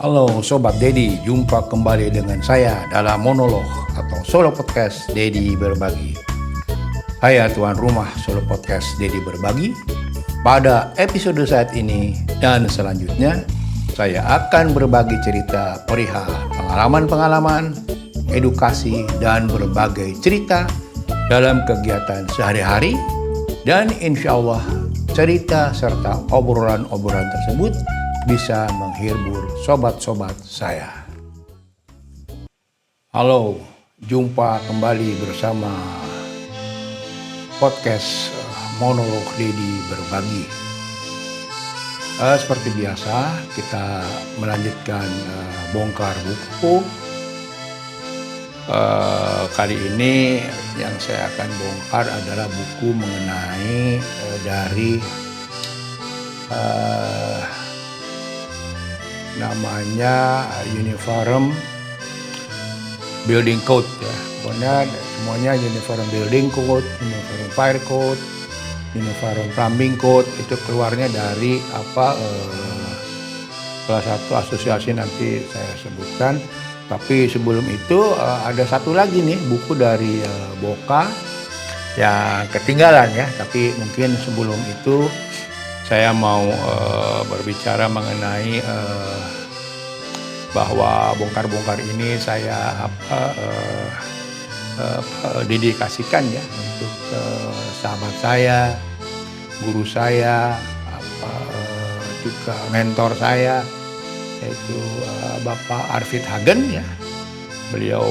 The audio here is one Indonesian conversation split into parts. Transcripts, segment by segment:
Halo Sobat Dedi, jumpa kembali dengan saya dalam monolog atau solo podcast Dedi Berbagi. Saya tuan rumah solo podcast Dedi Berbagi. Pada episode saat ini dan selanjutnya, saya akan berbagi cerita perihal pengalaman-pengalaman, edukasi, dan berbagai cerita dalam kegiatan sehari-hari. Dan insya Allah cerita serta obrolan-obrolan tersebut bisa menghibur sobat-sobat saya. Halo, jumpa kembali bersama podcast monolog Dedi Berbagi. Seperti biasa, kita melanjutkan bongkar buku. Kali ini yang saya akan bongkar adalah buku mengenai dari namanya Uniform Building Code ya. Pokoknya semuanya Uniform Building Code, Uniform Fire Code, Uniform Plumbing Code itu keluarnya dari salah satu asosiasi nanti saya sebutkan. Tapi sebelum itu ada satu lagi nih buku dari Boka yang ketinggalan ya. Tapi mungkin sebelum itu saya mau berbicara mengenai bahwa bongkar-bongkar ini saya dedikasikan ya untuk sahabat saya, guru saya, juga mentor saya, yaitu Bapak Arvid Hagen ya. Beliau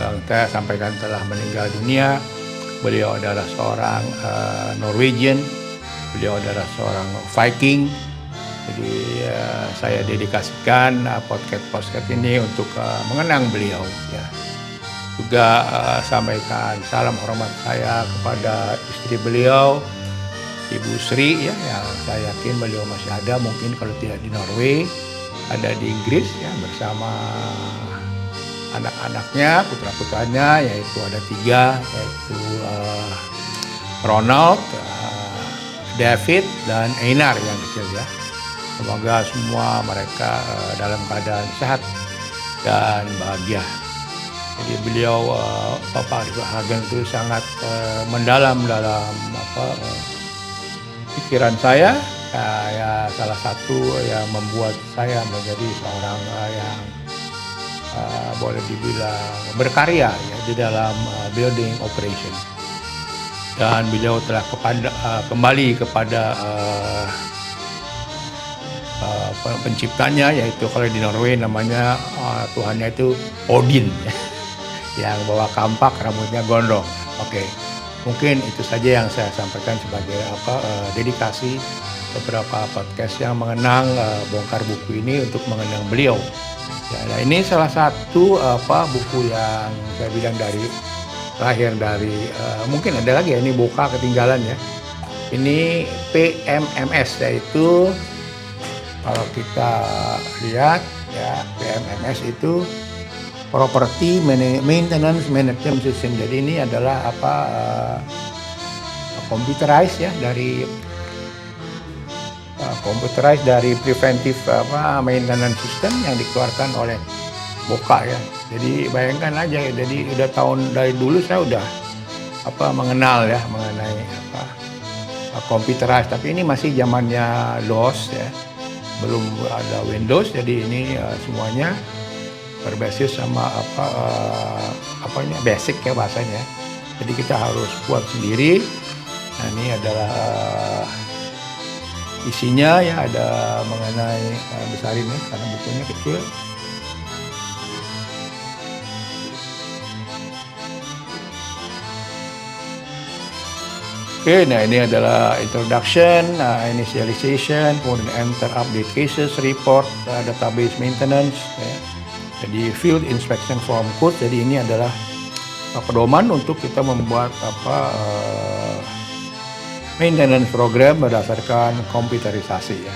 yang saya sampaikan telah meninggal dunia. Beliau adalah seorang Norwegian. Beliau adalah seorang Viking. Jadi saya dedikasikan podcast ini untuk mengenang beliau ya. Juga sampaikan salam hormat saya kepada istri beliau, Ibu Sri ya, yang saya yakin beliau masih ada, mungkin kalau tidak di Norway, ada di Inggris ya, bersama anak-anaknya, putra-putranya, yaitu ada 3, yaitu Ronald, David, dan Einar yang kecil ya. Semoga semua mereka dalam keadaan sehat dan bahagia. Jadi beliau Bapak Arvid Hagen itu sangat mendalam dalam pikiran saya. Ya, salah satu yang membuat saya menjadi seorang yang boleh dibilang berkarya ya, di dalam building operation. Dan beliau telah kembali kepada penciptanya, yaitu kalau di Norway namanya Tuhannya itu Odin ya, yang bawa kampak, rambutnya gondrong. Oke, mungkin itu saja yang saya sampaikan sebagai dedikasi beberapa podcast yang mengenang bongkar buku ini untuk mengenang beliau. Ya, nah ini salah satu buku yang saya bilang terakhir dari mungkin ada lagi ya, ini Boka ketinggalan ya. Ini PMMS, yaitu kalau kita lihat ya, PMMS itu Property Maintenance Management System. Jadi ini adalah computerized ya, dari preventive maintenance system yang dikeluarkan oleh Boka ya. Jadi bayangkan aja ya, jadi udah dari dulu saya udah mengenal ya mengenai computerized, tapi ini masih zamannya DOS ya, belum ada Windows. Jadi ini semuanya berbasis sama basic ya bahasanya. Jadi kita harus buat sendiri. Nah ini adalah isinya ya, ada mengenai besarin ya karena bukunya kecil. Oke, nah ini adalah introduction, initialization, kemudian enter update cases, report, database maintenance, ya. Jadi field inspection form code. Jadi ini adalah pedoman untuk kita membuat maintenance program berdasarkan komputerisasi ya.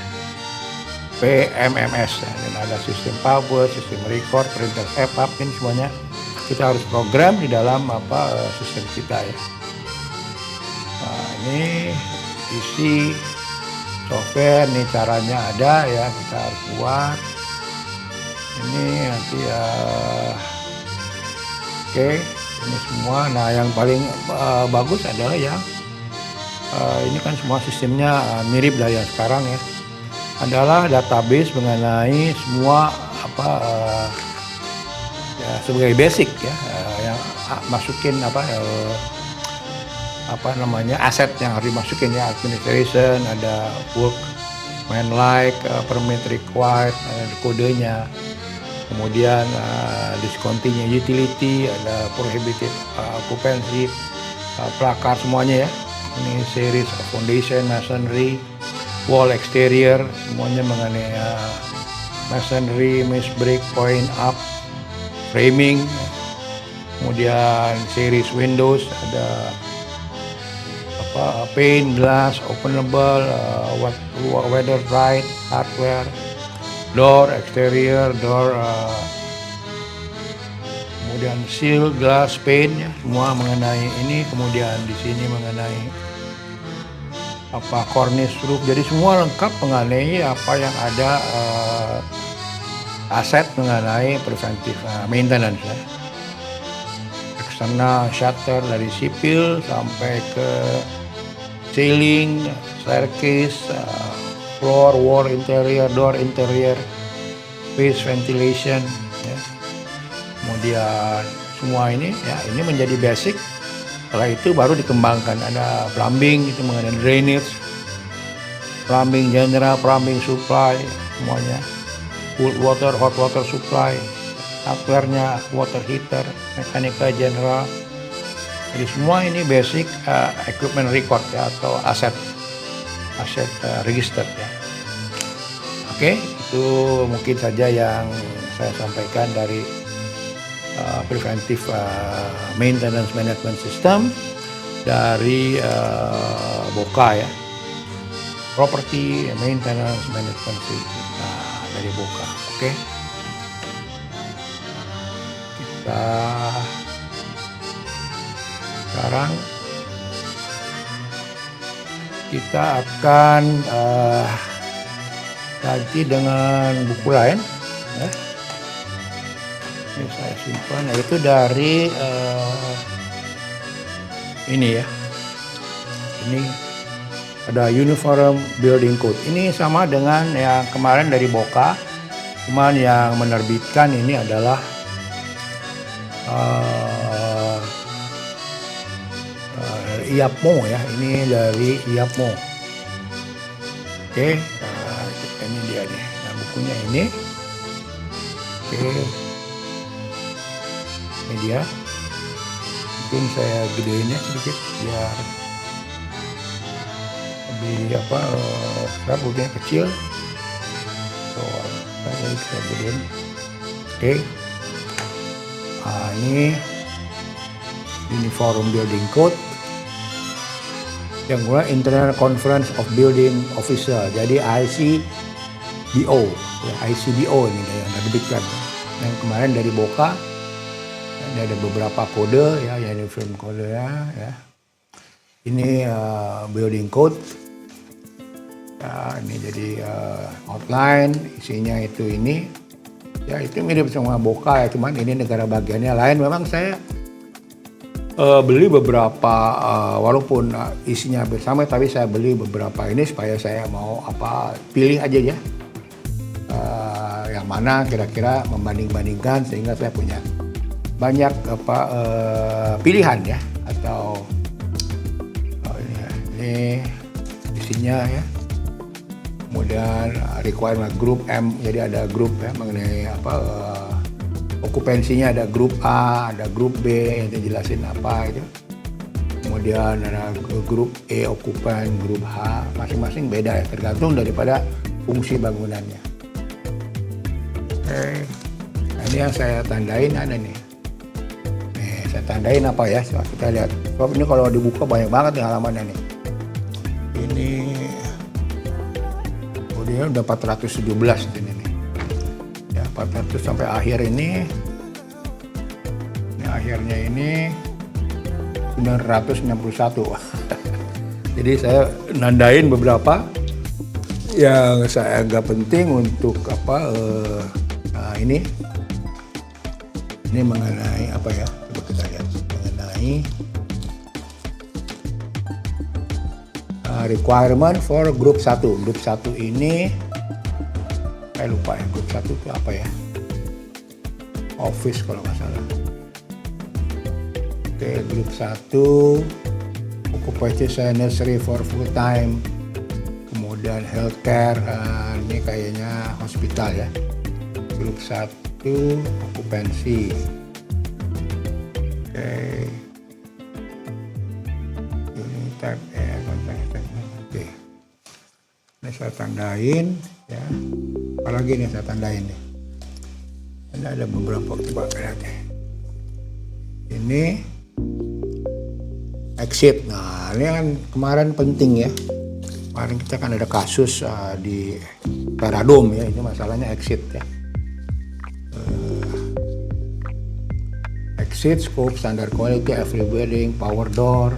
PMMS ya. Dan ada sistem power, sistem record, printer setup, ini semuanya kita harus program di dalam sistem kita ya. Nah, ini isi software, nih caranya ada ya, kita harus buat. Ini nanti oke, ini semua. Nah, yang paling bagus adalah yang ini kan semua sistemnya mirip dari yang sekarang ya. Adalah database mengenai semua ya, sebagai basic ya, yang masukin aset yang harus dimasukin ya, administration, ada work man like, permit required, ada kodenya, kemudian discontinue utility, ada prohibited occupancy, plakar semuanya ya. Ini series of foundation, masonry, wall exterior, semuanya mengenai masonry, mesh brick, point up, framing, kemudian series windows, ada pane, glass, openable, weather bright, hardware, door, exterior, door, kemudian seal, glass, pane, ya, semua mengenai ini. Kemudian di sini mengenai cornice roof. Jadi semua lengkap mengenai apa yang ada aset mengenai preventive maintenance ya. Eksternal shutter dari sipil sampai ke ceiling, staircase, floor, wall interior, door interior, space ventilation ya. Kemudian semua ini ya, ini menjadi basic. Setelah itu baru dikembangkan, ada plumbing itu mengenai drainage, plumbing general, plumbing supply semuanya, cold water, hot water supply, hardware-nya, water heater, mekanika general. Jadi semua ini basic equipment record ya, atau aset register ya. Oke, itu mungkin saja yang saya sampaikan dari preventive maintenance management system dari BOKA ya, property maintenance management system dari BOKA. Oke. Sekarang kita akan ganti dengan buku lain ya. Ini saya simpan, yaitu dari ini ya. Ini ada Uniform Building Code. Ini sama dengan yang kemarin dari BOKA, cuman yang menerbitkan ini adalah IAPMO ya. Ini dari IAPMO. Oke, ini dia nih. Nah, bukunya ini. Oke. Ini dia. Mungkin saya gedein ya sedikit biar lebih bukunya kecil. Saya gedein. Oke. Ini Uniform Building Code yang gue International Conference of Building Officer, jadi ICBO ya, ICBO ini yang terbitkan. Yang kemarin dari BOKA, ini ada beberapa kode ya, uniform kode ya. Ini building code ya, ini jadi outline, isinya itu ini ya, itu mirip sama BOKA ya, cuman ini negara bagiannya lain. Memang saya beli beberapa walaupun isinya bersama, tapi saya beli beberapa ini supaya saya mau pilih aja ya yang mana kira-kira membanding-bandingkan, sehingga saya punya banyak pilihan ya. Atau ini isinya ya, kemudian requirement group M, jadi ada grup ya mengenai okupansinya, ada grup A, ada grup B yang dijelasin apa itu. Kemudian ada grup E okupan, grup H, masing-masing beda ya, tergantung daripada fungsi bangunannya. Oke, nah, ini yang saya tandain ada nih. Saya tandain apa ya? Coba kita lihat. Sebab ini kalau dibuka banyak banget nih halamannya nih. Ini dia udah 417 ini nih. Ya, 400 sampai akhir ini. Ini akhirnya ini 961. Jadi saya nandain beberapa yang saya anggap penting untuk ini mengenai apa ya? Coba kita lihat mengenai requirement for grup 1. Grup 1 ini saya lupa ya, grup 1 itu apa ya? Office kalau nggak salah. Oke, grup 1 occupation necessary for full time. Kemudian healthcare, ini kayaknya hospital ya. Grup 1 okupansi. Oke. Ini type kontak. Oke. Ini saya tandain ya. Apalagi nih saya tandain nih. Ini ada beberapa, coba lihat ya. Ini exit. Nah, ini kan kemarin penting ya. Kemarin kita kan ada kasus di Peradom ya, ini masalahnya exit ya. Exit, scope, standard quality, every building, power door,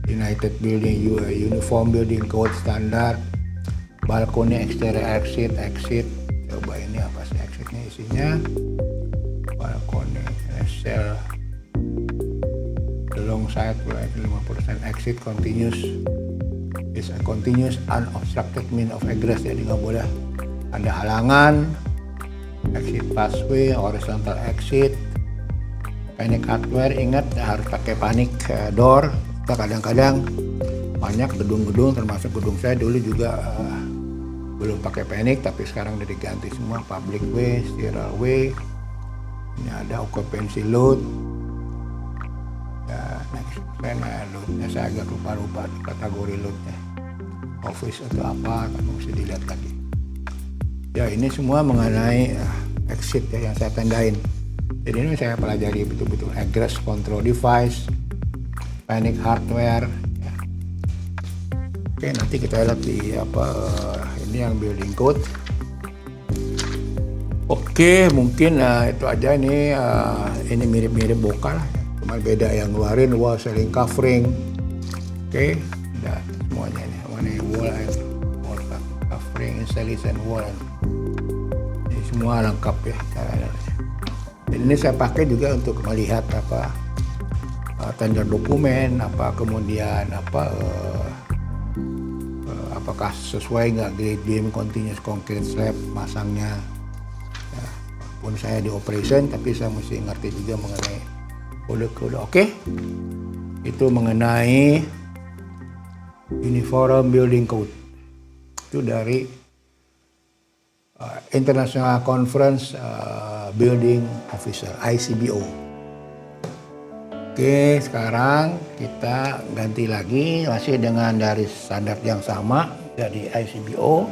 United Building, Uniform Building Code standard, balkoni, exterior exit. Coba ini apa sih exitnya isinya? Balkoni, cell, long side, 50% exit, continuous. Is a continuous unobstructed mean of egress, jadi nggak boleh ada halangan. Exit pathway, horizontal exit, panic hardware, ingat harus pakai panic door. Kita kadang-kadang banyak gedung-gedung, termasuk gedung saya dulu juga belum pakai panic, tapi sekarang udah diganti semua. Public way, sterile way, ini ada occupancy load. Ya, next loadnya saya agak lupa kategori loadnya, office atau apa, kan mesti dilihat lagi. Ya, ini semua mengenai exit ya yang saya tandain. Jadi ini saya pelajari betul-betul egress control device, panic hardware. Ya. Oke, nanti kita lihat di ini yang building code. Oke, mungkin itu aja ini mirip-mirip Boka lah. Cuma beda yang ngeluarin wall ceiling covering. Oke, udah semuanya ini. Mana wall covering, installation wall. Ini semua lengkap ya caranya. Dan ini saya pakai juga untuk melihat tender dokumen, kemudian apakah sesuai nggak grade beam, continuous concrete slab masangnya. Ya, walaupun saya di operation, tapi saya mesti ngerti juga mengenai kode-kode. Oke, itu mengenai Uniform Building Code. Itu dari International Conference Building Officer, ICBO. Oke, sekarang kita ganti lagi, masih dengan dari standar yang sama dari ICBO.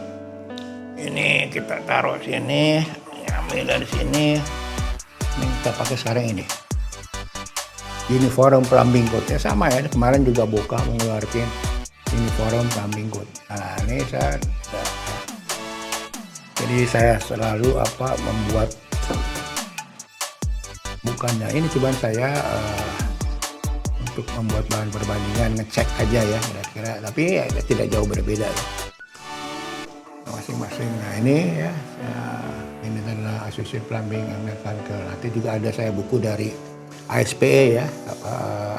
Ini kita taruh sini, ambil dari sini. Ini kita pakai sekarang ini. Uniform Plumbing Code ya, sama ya, kemarin juga Boka mengeluarkan Uniform Plumbing Code. Nah, ini jadi saya selalu membuat, bukannya ini cuma saya untuk membuat bahan perbandingan, ngecek aja ya kira-kira, tapi ya, tidak jauh berbeda ya masing-masing. Nah ini ya, ini adalah Associate Plumbing and Mechanical. Nanti juga ada saya buku dari ASPE ya,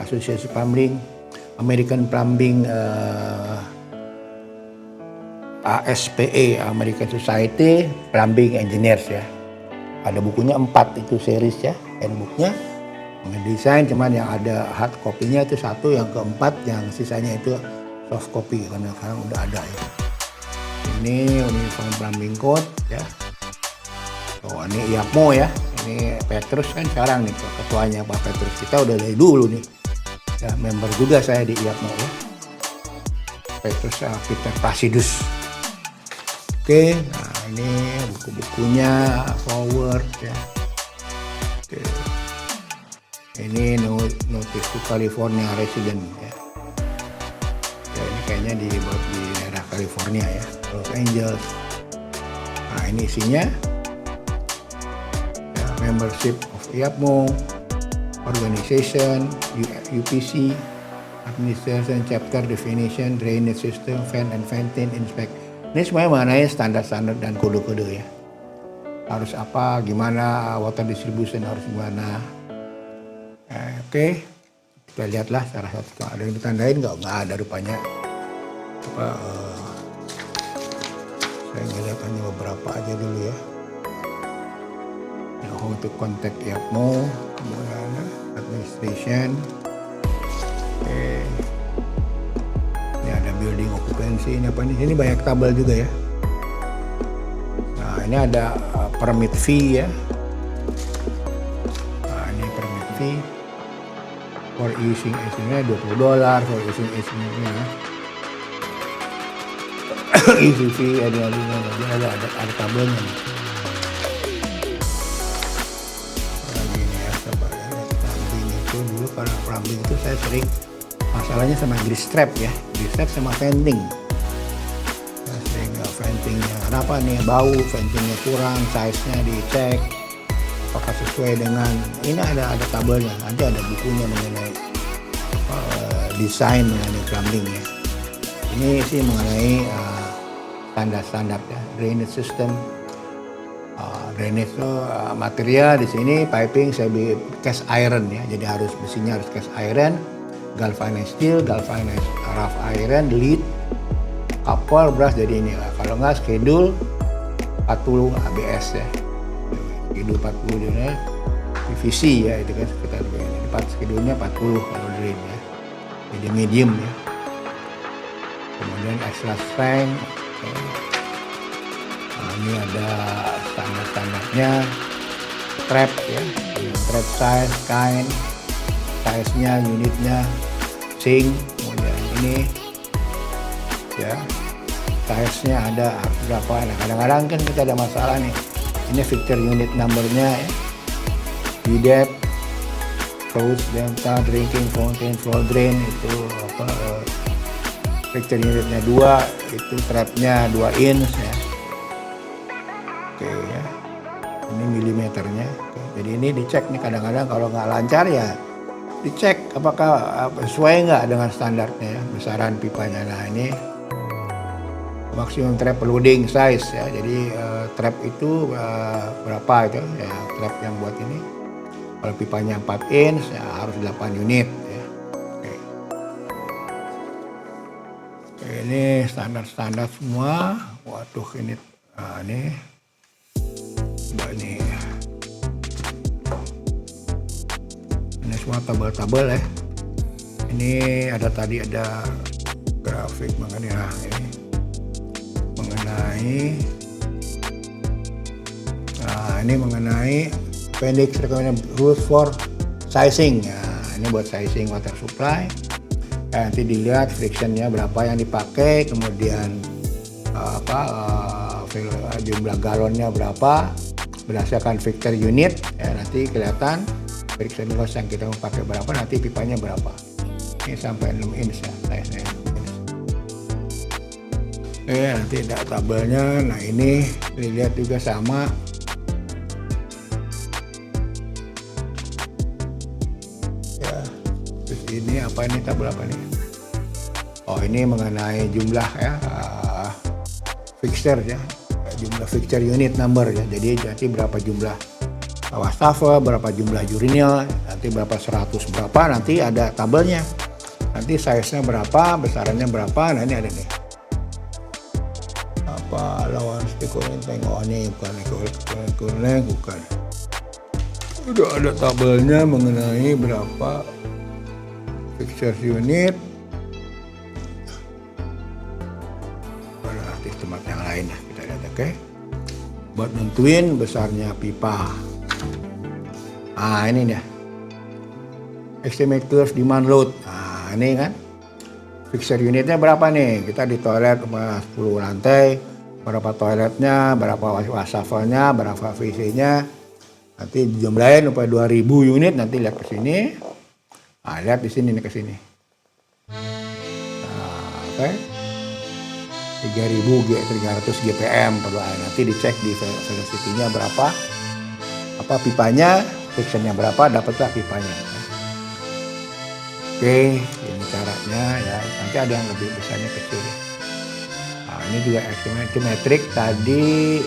Association Plumbing, American Plumbing, ASPE, American Society Plumbing Engineers ya. Ada bukunya 4 itu series ya, handbooknya mendesain, cuman yang ada hard copy-nya itu 1, yang keempat, yang sisanya itu soft copy karena sekarang udah ada ya. Ini Uniform Plumbing Code ya. Oh, ini IAPMO ya. Ini Petrus kan sekarang nih ketuanya Pak Petrus, kita udah dari dulu nih. Ya, member juga saya di IAPMO ya. Petrus Peter Pasidus. Oke, nah ini buku-bukunya, forward ya. Oke. Ini notice to California resident ya. Ya ini kayaknya dibuat di daerah California ya, Los Angeles. Nah ini isinya ya, membership of IAPMO, organization, UPC, administration, chapter, definition, drainage system, fan and fountain, inspect. Ini semuanya mengenai standar-standar dan kode-kode ya. harus apa, gimana water distribution harus gimana. Oke, kita lihatlah salah satu. Ada yang ditandain nggak ada rupanya. Saya ngeliat hanya beberapa aja dulu ya. How to contact IAPMO, kemudian administration. Oke. Ini ada building occupancy, ini apa nih? Ini banyak tabel juga ya. Nah ini ada permit fee ya. Nah ini permit fee for using estimate $20, for using estimate-nya. Easy fee ada tabelnya nih. Dulu kalau plumbing itu saya sering masalahnya sama grease trap ya, grease trap sama venting. Saya sering ventingnya kenapa nih bau, ventingnya kurang, size-nya dicek apakah sesuai dengan ini. Ada tabelnya, nanti ada bukunya mengenai desain mengenai plumbing ya. Ini sih mengenai standar-standar ya, drainage system. Drainage itu material di sini piping saya beli cast iron ya, jadi harus besinya harus cast iron, galvanized steel, galvanized rough iron, lead, couple, brass. Jadi ini lah, kalau nggak schedule 40 ABS ya, schedule 40 dia PVC ya, itu kan sekitar begini. Schedule-nya 40 kalau drain ya, jadi medium ya. Kemudian extra strength. Ini ada standar-standarnya, trap ya, trap size, kind, size-nya, unitnya, sink, kemudian ini ya, size-nya ada berapa. Nah kadang-kadang kan kita ada masalah nih, ini fixture unit number-nya ya, bidet, close, delta, drinking fountain, floor drain, itu apa, fixture unitnya 2, itu trapnya 2 inch ya. Oke ya, ini milimeternya. Oke, jadi ini dicek nih, kadang-kadang kalau nggak lancar ya dicek apakah sesuai nggak dengan standarnya ya, besaran pipanya. Nah ini maksimum trap loading size ya, jadi trap itu berapa itu ya, trap yang buat ini kalau pipanya 4 inch ya harus 8 unit ya. Oke, ini standar-standar semua. Waduh ini ini semua tabel-tabel ya. Ini ada tadi ada grafik mengenai ini mengenai appendix recommended rules for sizing. Nah, ini buat sizing water supply. Nanti dilihat frictionnya berapa yang dipakai, kemudian jumlah galonnya berapa berdasarkan fixture unit ya, nanti kelihatan friction loss yang kita mau pakai berapa, nanti pipanya berapa. Ini sampai 6 inch ya size-nya. Nanti ada tabelnya. Nah ini dilihat juga sama. Ya, terus ini apa ini, tabel apa nih? Oh ini mengenai jumlah ya, fixture ya, jumlah fixture unit number ya. Jadi nanti berapa jumlah wastafel, berapa jumlah urinal, nanti berapa 100 berapa, nanti ada tabelnya. Nanti size-nya berapa, besarannya berapa. Nah ini ada nih. Apa lawan stikulen tengok ini bukan. Udah ada tabelnya mengenai berapa fixture unit. Di tempat yang lain ya kita lihat, oke. Buat nentuin besarnya pipa. Ini dia. Estimate curve demand load. Nah, ini kan. Fixture unitnya berapa nih? Kita di toilet 10 lantai, berapa toiletnya, berapa wastafelnya, berapa WC-nya. Nanti dijumlahin sampai 2000 unit, nanti lihat ke sini. Nah, lihat di sini nih ke sini. Nah, oke. 300 GPM per air. Nanti dicek di velocity-nya berapa, apa pipanya, frictionnya berapa, dapatlah pipanya. Oke, ini caranya ya. Nanti ada yang lebih besarnya kecil ya. Nah, ini juga estimated metric tadi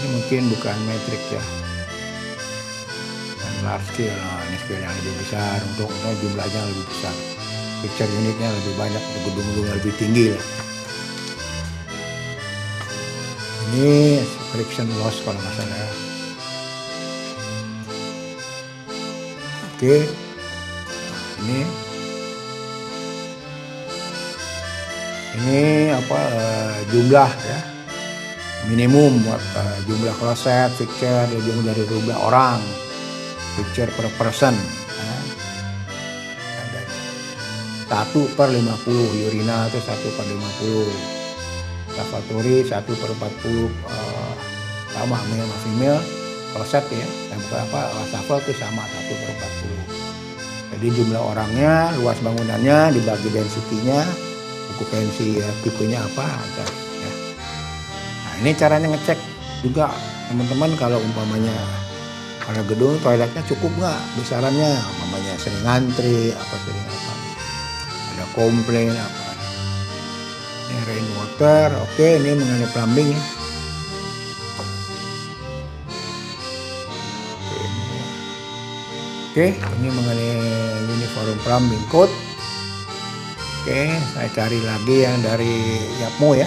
Ini mungkin bukan matrix ya, dan large scale. Nah, ini scale yang lebih besar untuk jumlahnya lebih besar, picture unitnya lebih banyak, gedung-gedungnya lebih tinggi lah. Ini friction loss kalau nggak salah. Oke, ini apa jumlah ya, minimum jumlah kloset, fixture, jumlah dari jumlah orang, fixture per person. 1/50, urina itu 1/50, lavatory 1/40, sama male sama female, kloset ya, dan wastafel itu sama 1/40. Jadi jumlah orangnya, luas bangunannya, dibagi density-nya, okupansi ya, tipenya apa ada ya. Nah, ini caranya ngecek juga teman-teman, kalau umpamanya ada gedung toiletnya cukup nggak besarannya, umpamanya sering ngantri sering apa, ada komplain apa. Ini rainwater, oke, ini mengenai plumbing ya. Oke, ini mengenai uniform plumbing code. Oke, saya cari lagi yang dari Yapmo ya.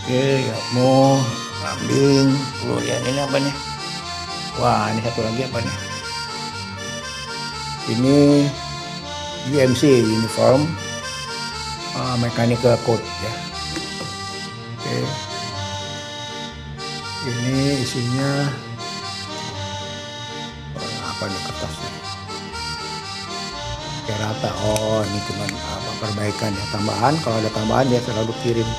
Oke, Yapmo plumbing. Kemudian ini apa nih? Wah, ini satu lagi apa nih? Ini UMC, uniform mechanical code ya. Oke, ini isinya apa nih kertasnya? Kayak rata. Oh, ini cuman perbaikan ya, tambahan. Kalau ada tambahan dia selalu kirim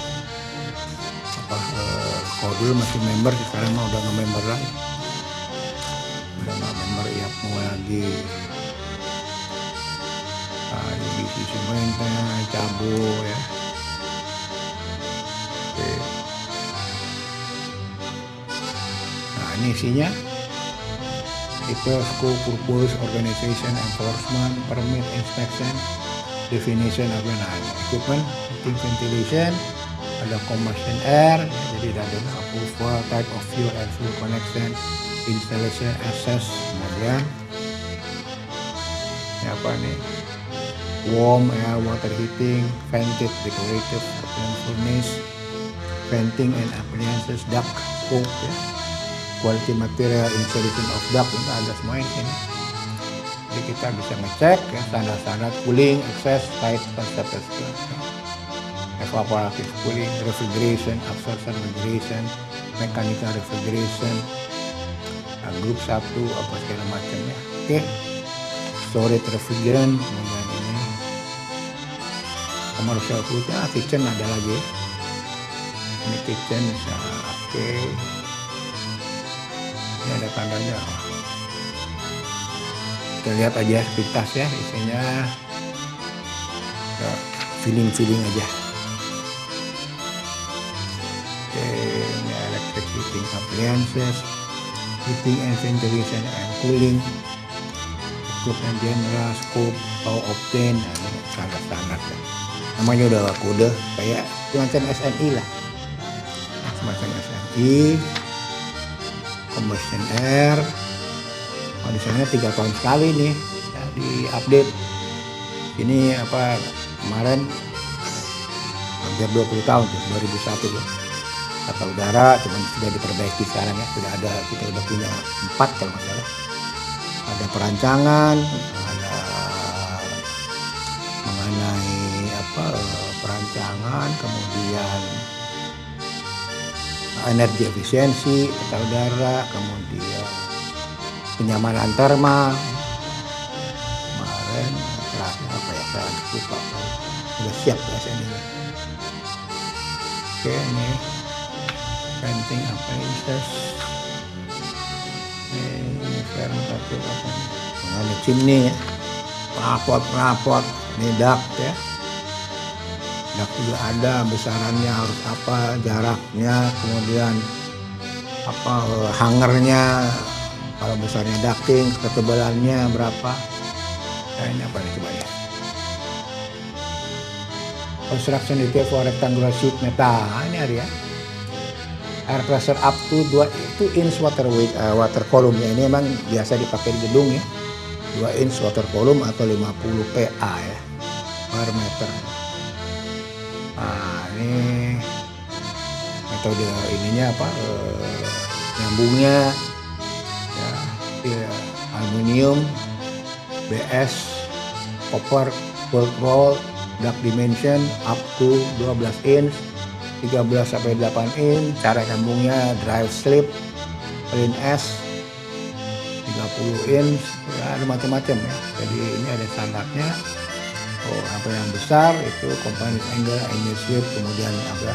kalau dulu masih member, sekarang mah udah nggak member lagi, udah nggak member Yapmo lagi. Ini sisi maintenance, cabu ya. Oke. Nah, ini isinya itu scope, purpose, organization, enforcement, permit, inspection, definition of equipment, ventilation, ada combustion air, jadi ada approval, type of fuel and fuel connection, installation, access, kemudian ini apa nih, warm air, water heating, vented, decorative, furnace, venting and appliances, duct, scope ya, quality material, installation of duct, itu ada semua ini. Jadi kita bisa ngecek ya, standar-standar cooling, access, tight, evaporative cooling, refrigeration, absorption refrigeration, mechanical refrigeration, grup 1 apa segala macamnya. Oke, storage refrigerant, kemudian ini commercial food, kitchen ada lagi. Ini kitchen, oke. Ini ada tandanya. Kita lihat aja sepintas ya, isinya feeling aja. Oke, ini electric heating appliances, heating and ventilation and cooling, equipment general, scope, power obtain, ini standar ya. Namanya udah kode kayak semacam SNI lah, semacam SNI. Combustion air, di sana 3 tahun sekali nih ya, di-update. Ini apa kemarin hampir 20 tahun tuh, 2001 ya. Tata udara cuman sudah diperbaiki sekarang ya, kita udah punya 4 kalau nggak salah. Ada perancangan, ada mengenai perancangan, kemudian energi efisiensi, tata udara, kemudian kenyamanan termal. Kemarin terakhir apa ya, saya lupa, udah siap rasanya. Oke, ini venting appliances, ini fermentator apa nih, mengenai chimney ya, pelapot, ini duct ya. Duct juga ada, besarannya harus apa, jaraknya, kemudian apa hangernya, kalau besarnya ducting, ketebalannya berapa. Nah, ini apa nih coba ya. Construction detail for rectangular sheet metal. Nah, ini ada ya. air pressure up to 2 inch water column ya. Ini memang biasa dipakai di gedung ya. 2 inch water column atau 50 PA ya per meter. Nah, ini metode ininya apa? Nyambungnya ya, aluminium, BS, copper, cold roll, duct dimension up to 12 inch, 13 sampai 8 inch, cara nyambungnya drive slip, plain S, 30 inch, ya ada macam-macam ya. Jadi ini ada standarnya. Apa yang besar itu component angle, angle slip, kemudian apa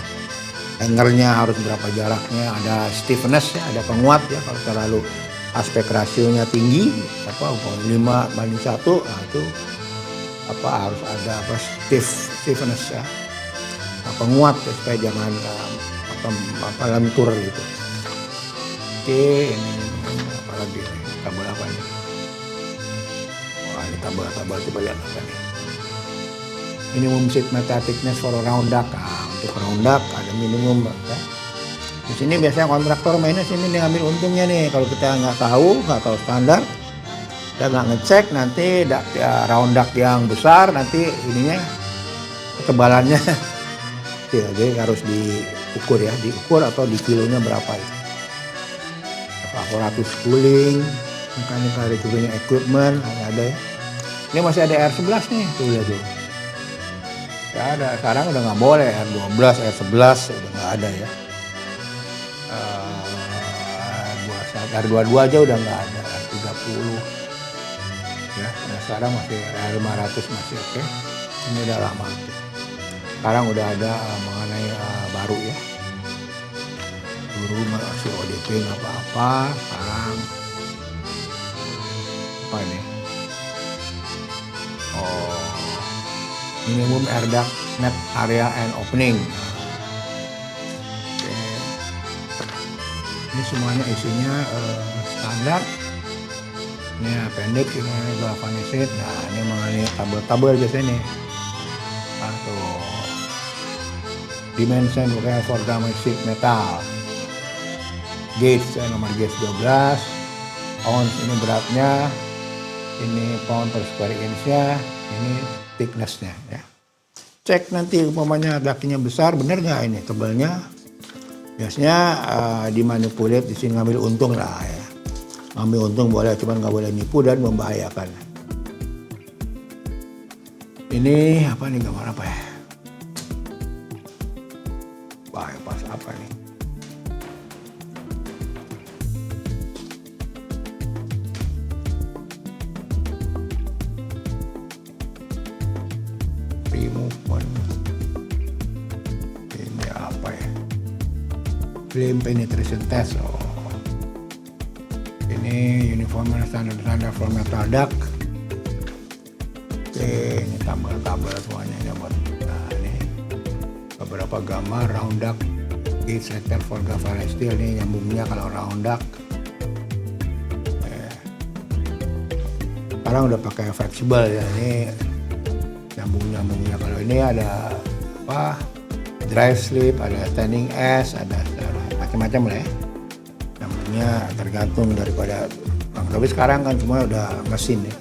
angle-nya harus berapa jaraknya, ada stiffness ya, ada penguat ya kalau terlalu aspek rasionya tinggi, apa 5:1, nah itu apa harus ada apa stiffness ya, penguat ya, supaya jangan apa lentur gitu. Oke, ini apa lagi nih? Tabel apa nih? Wah, ini tabel coba lihat apa nih? Minimum sheet metal thickness for a round duct. Nah, untuk round duct ada minimum ya. Di sini biasanya kontraktor mainnya sini nih ngambil untungnya nih. Kalau kita nggak tahu standar, kita nggak ngecek nanti ya, round duct yang besar nanti ininya ketebalannya ya, jadi harus diukur ya, diukur atau di kilonya berapa itu. Aparatus cooling, mechanical cooling equipment ada ya. Ini masih ada R11 nih, tuh lihat tuh. Ya ada, sekarang udah nggak boleh R12, R11 udah nggak ada ya. R22 aja udah nggak ada, R30 ya. Nah, sekarang masih R500 masih oke. Ini udah lama. Sekarang udah ada mengenai baru ya. Dulu masih ODP nggak apa-apa. Sekarang apa ini? Minimum air duct net area and opening. Oke. Ini semuanya isinya standar. Ini appendix, ini galvanic sheet. Nah, ini mengenai tabel-tabel biasanya nih. Atau dimension for galvanic sheet metal. Gauge, nomor gauge 12. Ounce ini beratnya. Ini pound per square inch-nya. Ini thickness-nya ya. Cek nanti umpamanya ductnya besar, bener nggak ini tebalnya. Biasanya dimanipulit di sini ngambil untung lah ya. Ngambil untung boleh, cuman nggak boleh nipu dan membahayakan. Ini apa nih, gambar apa ya? Pas apa nih? Movement. Ini apa ya? Flame penetration test. Ini uniform standar for metal duct. Oke, ini tabel-tabel semuanya ini buat. Nah, ini beberapa gambar round duct, gauge rated for galvanized steel. Ini nyambungnya kalau round duct. Sekarang udah pakai fleksibel ya. Ini nyambungnya kalau ini ada apa, drive slip, ada standing S, ada macam-macam lah ya. Nyambungnya tergantung daripada, tapi sekarang kan semua udah mesin ya.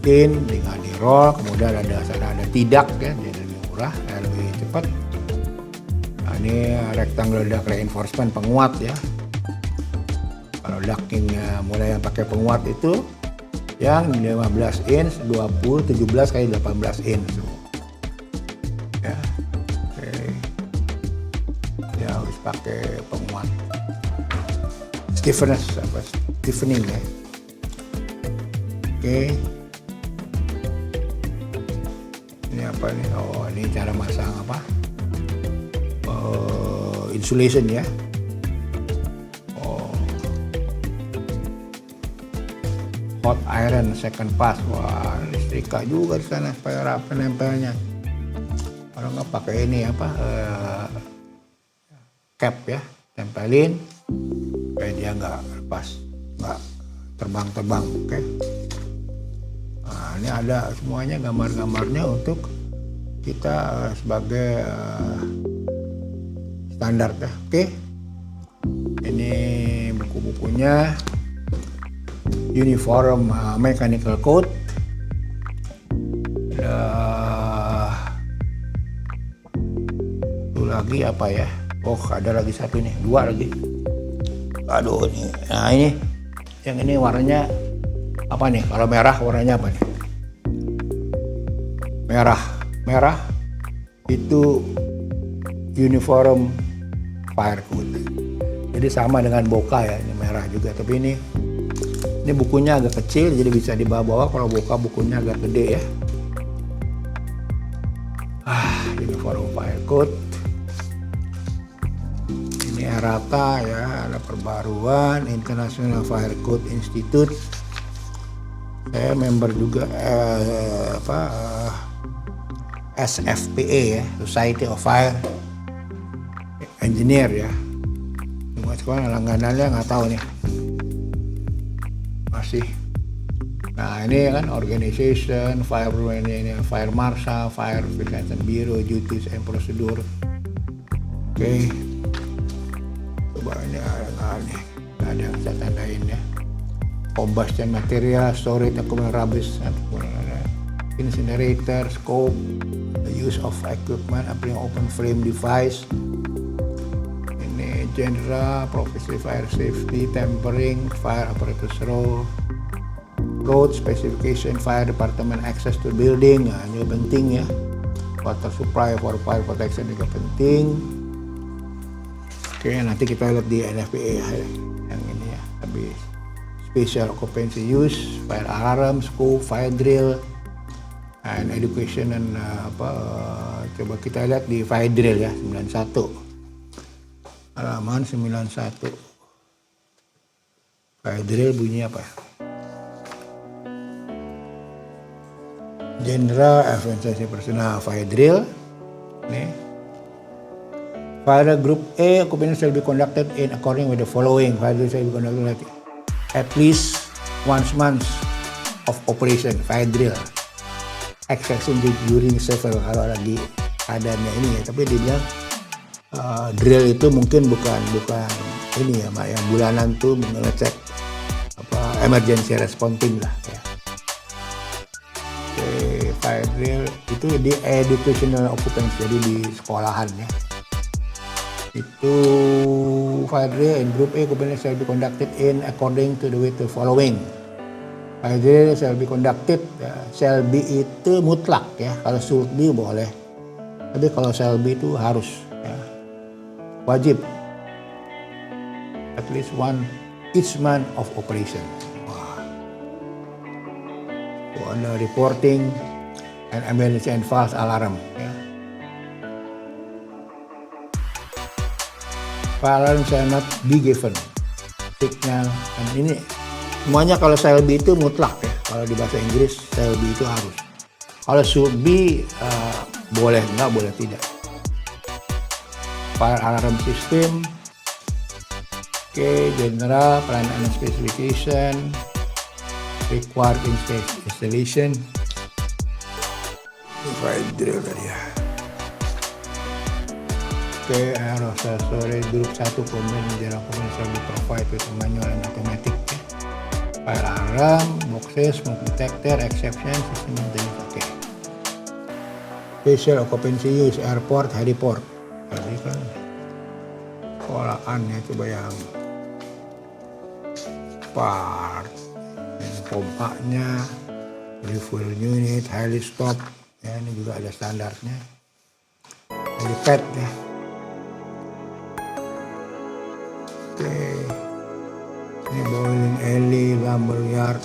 Tinggal di roll, kemudian ada tidak ya, jadi lebih murah, lebih cepat. Nah, ini rectangle duct reinforcement, penguat ya. Kalau ductingnya mulai yang pakai penguat itu yang 15 inch, 20, 17 kali 18 inch. Ya, oke. Ya harus pakai penguat. Stiffness, stiffening ya. Oke. Ini apa nih? Oh, ini cara masang apa? Insulation ya. Hot iron second pass, wah listrika juga di sana supaya rapi nempelnya. Kalau nggak pakai ini apa cap ya, tempelin supaya dia nggak lepas, nggak terbang-terbang. Oke. Nah, ini ada semuanya gambar-gambarnya untuk kita sebagai standar ya. Oke. Ini buku-bukunya. Uniform Mechanical Code. Itu lagi apa ya? Oh, ada lagi satu nih, 2 lagi. Aduh, ini. Nah, ini. Yang ini warnanya apa nih? Kalau merah warnanya apa nih? Merah itu Uniform Fire Code. Jadi sama dengan Boka ya, ini merah juga. Tapi ini bukunya agak kecil, jadi bisa dibawa-bawa. Kalau Boka bukunya agak gede ya. Uniform Fire Code. Ini errata ya, ada perbaruan International Fire Code Institute. Saya member juga SFPA ya, Society of Fire Engineer ya. Cuma sekarang langganannya nggak tahu nih. Masih. Nah, ini kan organization, fire marshal, fire prevention bureau, duties and procedure. Oke. Coba ini ada yang saya tandain ya. Combustion material, storage, accumulation rubbish, incinerator, scope, the use of equipment, applying open flame device. Ini general, professional fire safety, tempering, fire apparatus role, road specification, fire department access to building. Nah, ini penting ya. Water supply for fire protection juga penting. Oke, nanti kita lihat di NFPA yang ini ya. Habis special occupancy use, fire alarm, scope, fire drill, and education dan coba kita lihat di fire drill ya, 91. Halaman 91. Fire drill bunyinya apa? General Emergency Personnel Fire Drill. Nih. Fire Group A occupancy shall be conducted in according with the following. Fire drill shall be conducted at least once month of operation. Fire drill. Exception during several, kalau lagi adanya ini ya. Tapi dia bilang drill itu mungkin bukan ini ya, yang bulanan tuh ngecek emergency response team lah ya. Fire drill itu di educational occupancy, jadi di sekolahan ya. Itu fire drill in group A occupancy shall be conducted in according to the following. Fire drill shall be conducted, shall be itu mutlak ya. Kalau should be boleh, tapi kalau shall be itu harus ya. Wajib. At least each month of operation. Wah. Ada reporting and emergency and false alarm ya. Fire alarm shall not be given signal, dan ini semuanya kalau shall be itu mutlak ya. Kalau di bahasa Inggris shall be itu harus. Kalau should be boleh enggak, boleh tidak. Fire alarm system. Oke, general plan and specification, required installation. Fire drill tadi ya. Oke, sorry, grup 1 komponen jarak komponen shall be provided with manual and automatic ya. Fire alarm, boxes, smoke detector, exception, system maintenance. Oke. Special occupancy use, airport, heliport. Tadi kan sekolahan ya, coba yang part, ini pompanya, refuel unit, heli stop. Ya, ini juga ada standarnya. Helipad ya. Oke. Ini boiling alley, lumber yard,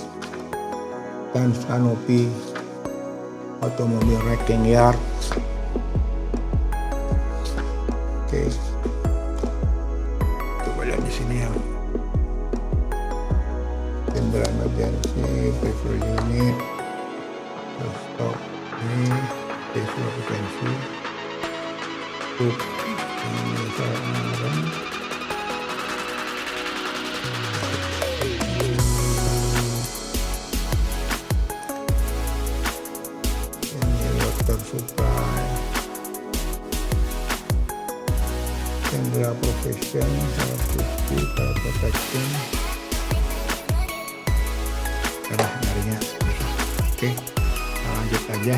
fence canopy, automobile wrecking yard. Oke. Coba lihat di sini yang general emergency, refuel unit, stop. Ini special occupancy, ini alarm, ini water supply, General profession, health safety, fire protection. Udah nyarinya. Oke, kita lanjut aja.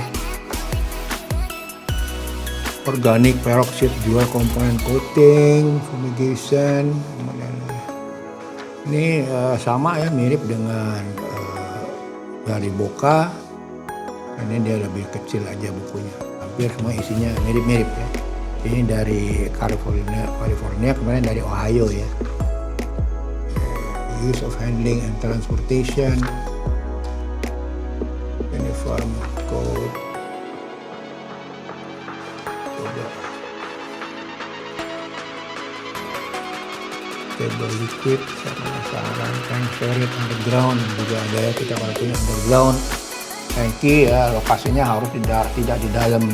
Organic peroxide dual component coating, fumigation. Ini sama ya, mirip dengan dari Boka. Ini dia lebih kecil aja bukunya. Hampir semua isinya mirip-mirip ya. Ini dari California, kemarin dari Ohio ya. Use of handling and transportation, uniform code. Stable liquid, saran tank storage underground juga ada ya, kita kalau punya underground tangki ya, lokasinya harus tidak di dalam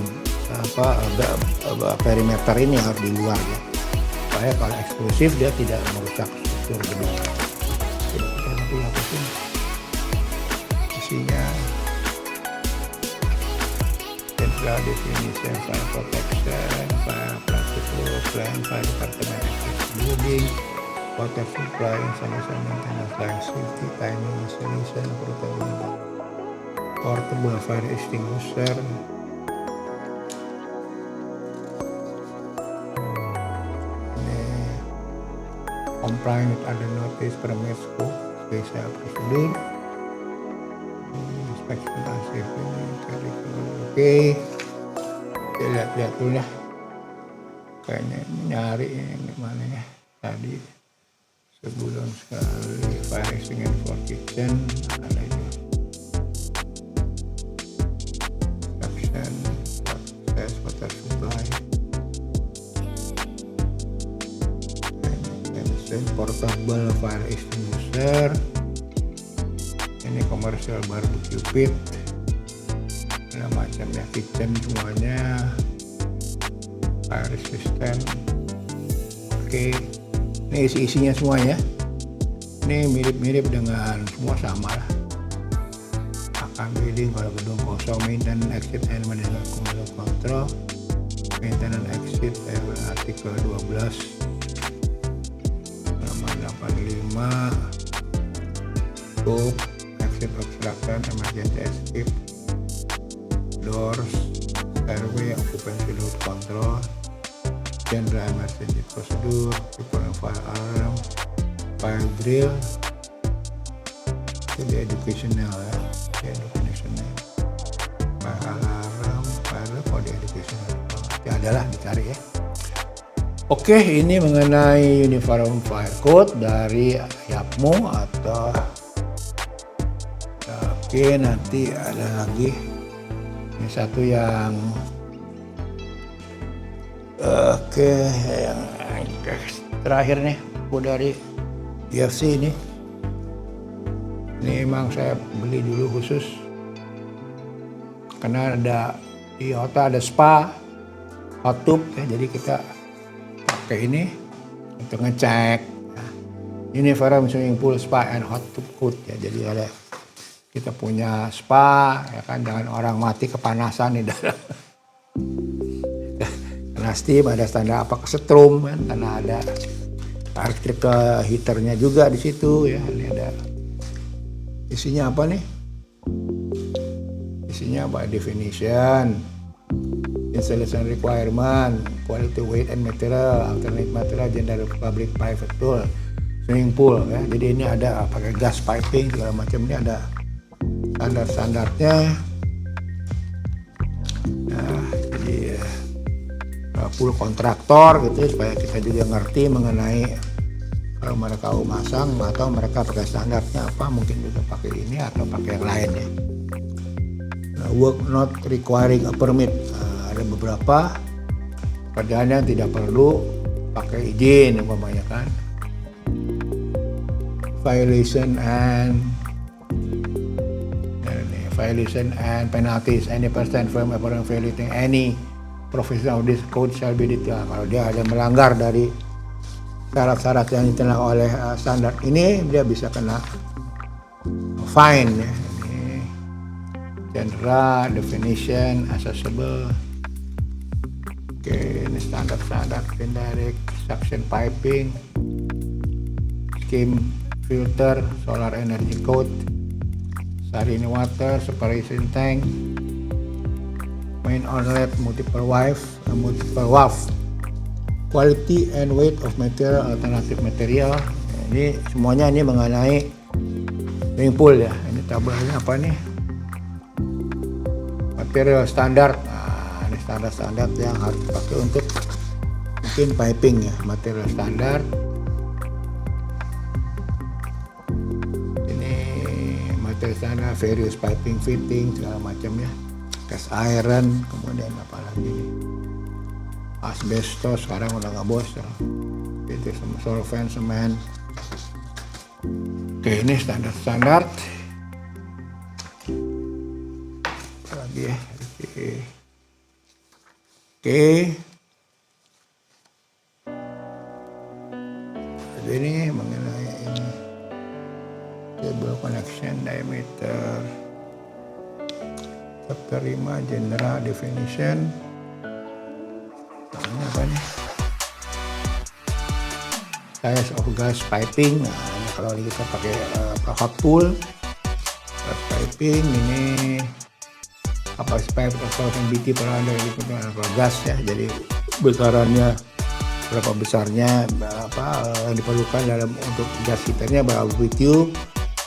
perimeter ini, harus di luar ya, supaya kalau eksklusif dia tidak merusak struktur gedung. Kita nanti hapusin isinya. Central definition, fire protection, fire plastic roof plan, fire department access building, water supply, installation, maintenance, life safety, timing, installation, portable fire extinguisher, complying with other notice, permit, scope, special procedure, inspection and safety. Oke, kita lihat-lihat dulu ya. Kayaknya nyari ini mana ya tadi. Sebulan sekali fire extinguisher for kitchen ada itu. Action, access, water supply, and portable fire extinguisher. Ini commercial barbecue pit, ada macamnya, kitchen semuanya, fire resistant. Oke. Ini isinya semuanya. Ini mirip-mirip dengan semua sama lah. Akan building kalau gedung kosong, maintenance exit and management control, maintenance exit artikel 12 nomor 85, scope, exit obstruction, emergency escape, doors, stairway, occupancy load control, general emergency procedure, people fire alarm, fire drill, itu di educational ya, di educational, fire alarm, fire for di educational, ya adalah dicari ya. Oke, ini mengenai uniform fire code dari YAPMO atau oke, nanti ada lagi ini satu yang yang terakhir nih, dari UFC ini. Ini emang saya beli dulu khusus karena ada di hotel ada spa, hot tub ya, jadi kita pakai ini untuk ngecek uniform swimming pool, spa and hot tub code ya. Jadi ada kita punya spa ya kan, jangan orang mati kepanasan di dalam. Karena steam ada standar apa kesetrum kan, karena ada electrical heaternya juga di situ ya. Ini ada isinya apa nih? Isinya by definition, installation requirement, quality weight and material, alternate material, gender public private pool, swimming pool ya. Jadi ini ada pakai gas piping segala macam, ini ada standar-standarnya. Nah, jadi pool kontraktor gitu, supaya kita juga ngerti mengenai kalau mereka masang atau mereka pakai standarnya apa, mungkin juga pakai ini atau pakai yang lain ya. Nah, work not requiring a permit, ada beberapa pekerjaan yang tidak perlu pakai izin umpamanya kan. Violation and penalties, any person from violating any provision of this code shall be detailed. Kalau dia ada melanggar dari syarat-syarat yang ditentukan oleh standar ini, dia bisa kena fine ya. Ini general definition, accessible, Oke, ini standar indirect suction piping, skim filter, solar energy coat, saline water, separation tank, main outlet, multiple valve, quality and weight of material, alternative material. Ini semuanya ini mengenai swimming pool ya. Ini tabelnya apa nih? Material standar. Nah, ini standar yang harus dipakai untuk mungkin piping ya, material standar. Ini material standar, various piping fitting segala macam ya. Cast iron, kemudian apa lagi nih? Asbestos sekarang udah nggak bos ya. Itu solvent, semen. Oke, ini standar. Apa lagi ya? Oke. Jadi ini mengenai ini cable connection diameter. Chapter 5 general definition. Ini apa nih? Size of gas piping. Nah, ini kalau kita pakai hot tool gas piping ini apa pipe atau BT per gas ya. Jadi besarannya berapa besarnya, apa yang diperlukan dalam untuk gas heaternya berapa BTU,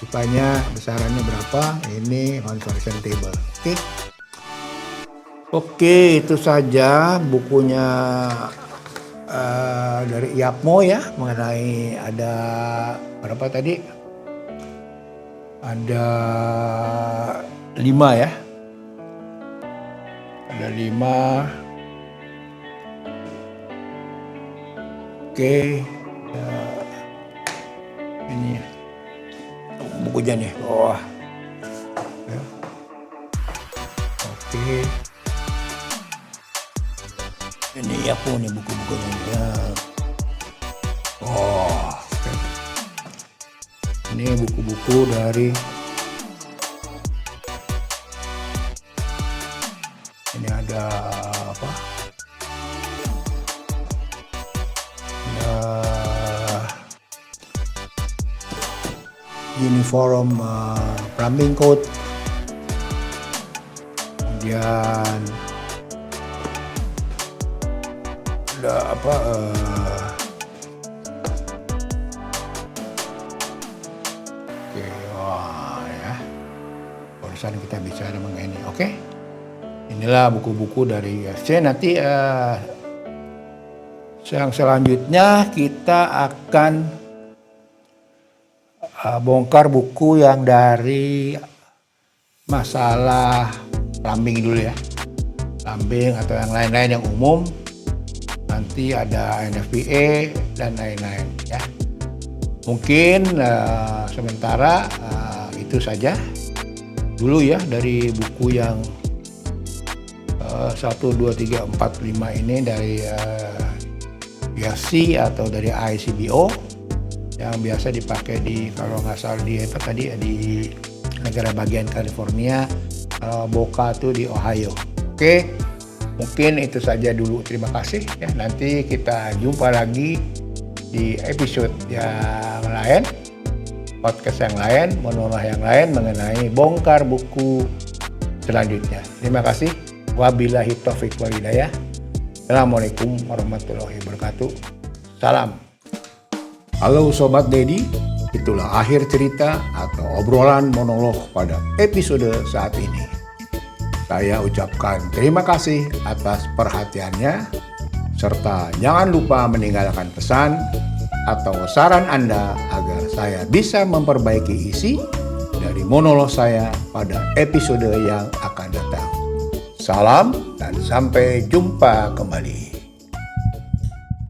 pipanya besarannya berapa. Ini conversion table. Oke, itu saja bukunya dari IAPMO ya, mengenai ada berapa tadi? Ada 5 ya. Ada 5. Oke. Ini bukunya nih. Oh. Ya. Oke. Ini ya pun nih buku-bukunya ya. Oh, okay. Ini buku-buku dari ini ada apa? Ada uniform plumbing code. Kemudian ada apa oke, wah ya barusan kita bicara mengenai ini. Oke, inilah buku-buku dari USC. Nanti yang selanjutnya kita akan bongkar buku yang dari masalah plumbing dulu ya, plumbing atau yang lain-lain yang umum. Nanti ada NFPA dan lain-lain ya. Mungkin sementara itu saja dulu ya dari buku yang 1, 2, 3, 4, 5 ini dari USC atau dari ICBO yang biasa dipakai di, kalau nggak salah di apa tadi di negara bagian California, Boca tuh di Ohio. Oke. Mungkin itu saja dulu. Terima kasih ya. Nanti kita jumpa lagi di episode yang lain, podcast yang lain, monolog yang lain mengenai bongkar buku selanjutnya. Terima kasih. Wabillahi taufiq wal hidayah. Assalamualaikum warahmatullahi wabarakatuh. Salam. Halo Sobat Dedi, itulah akhir cerita atau obrolan monolog pada episode saat ini. Saya ucapkan terima kasih atas perhatiannya, serta jangan lupa meninggalkan pesan atau saran Anda agar saya bisa memperbaiki isi dari monolog saya pada episode yang akan datang. Salam dan sampai jumpa kembali.